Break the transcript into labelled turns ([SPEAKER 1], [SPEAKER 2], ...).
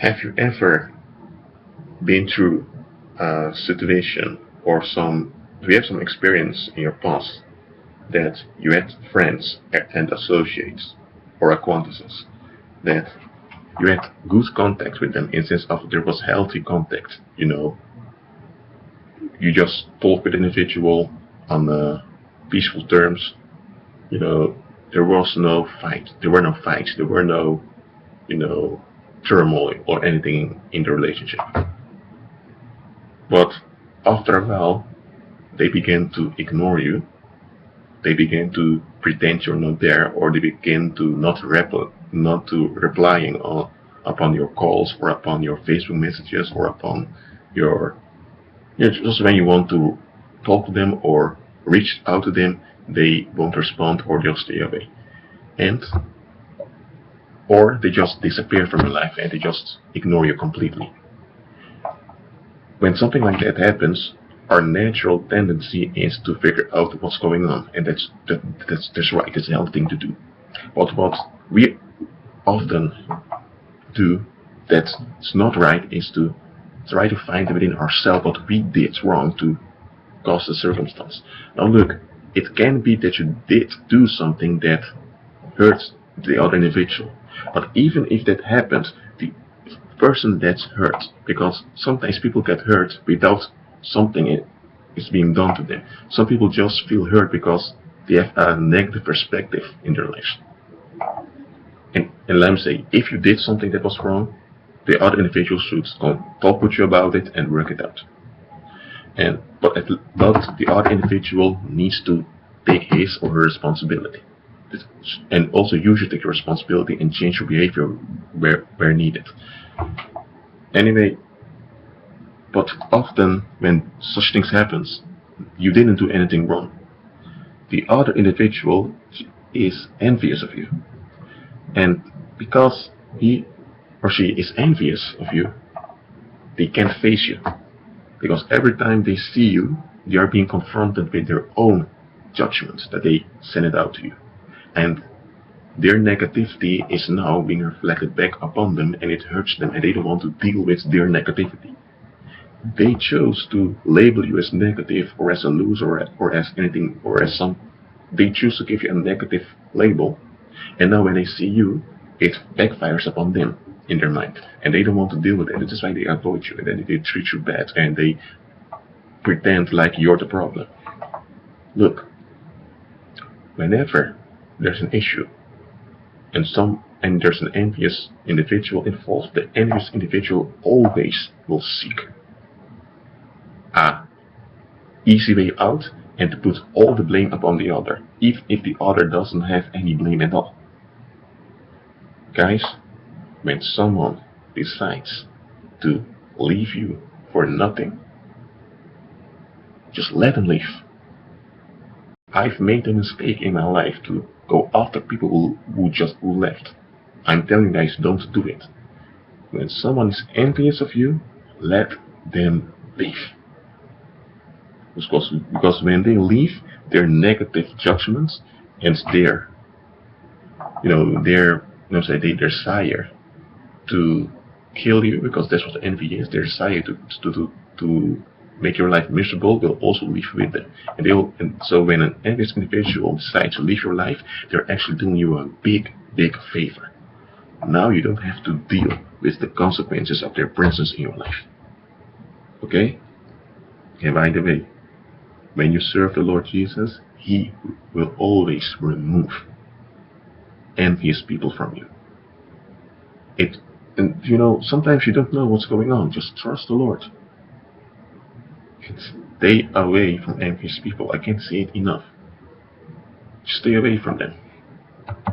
[SPEAKER 1] Have you ever been through a situation or do you have some experience in your past that you had friends and associates or acquaintances that you had good contact with them in the sense of there was healthy contact, you just talk with an individual on peaceful terms, there was no fight, there were no fights, there were no, turmoil or anything in the relationship. But after a while, they began to ignore you, they began to pretend you're not there, or they begin to not replying upon your calls or upon your Facebook messages or upon your just when you want to talk to them or reach out to them, they won't respond or they'll stay away. Or they just disappear from your life and they just ignore you completely. When something like that happens, our natural tendency is to figure out what's going on, and that's right, it's a healthy thing to do. But what we often do that's not right is to try to find within ourselves what we did wrong to cause the circumstance. Now look, it can be that you did do something that hurts the other individual, but even if that happens, the person that's hurt, because sometimes people get hurt without something is being done to them. Some people just feel hurt because they have a negative perspective in their lives. And let me say, if you did something that was wrong, the other individual should talk with you about it and work it out. But the other individual needs to take his or her responsibility. And also you should take your responsibility and change your behavior where needed. Anyway, but often when such things happen, you didn't do anything wrong. The other individual is envious of you. And because he or she is envious of you, they can't face you. Because every time they see you, they are being confronted with their own judgments that they send it out to you. And their negativity is now being reflected back upon them, and it hurts them, and they don't want to deal with their negativity. They chose to label you as negative or as a loser or as anything or as some. They choose to give you a negative label, and now when they see you, it backfires upon them in their mind, and they don't want to deal with it. That's why they avoid you, and then they treat you bad, and they pretend like you're the problem. Look, whenever there's an issue and there's an envious individual involved, the envious individual always will seek a easy way out and to put all the blame upon the other, even if the other doesn't have any blame at all. Guys, when someone decides to leave you for nothing, just let them leave. I've made a mistake in my life to go after people who left. I'm telling you guys, don't do it. When someone is envious of you, let them leave. Because when they leave, their negative judgments and their desire to kill you, because that's what envy is, their desire to make your life miserable, will also leave with them. And so when an envious individual decides to leave your life, they're actually doing you a big, big favor. Now you don't have to deal with the consequences of their presence in your life. Okay? And by the way, when you serve the Lord Jesus, He will always remove envious people from you. Sometimes you don't know what's going on. Just trust the Lord. Stay away from envious people. I can't say it enough. Stay away from them.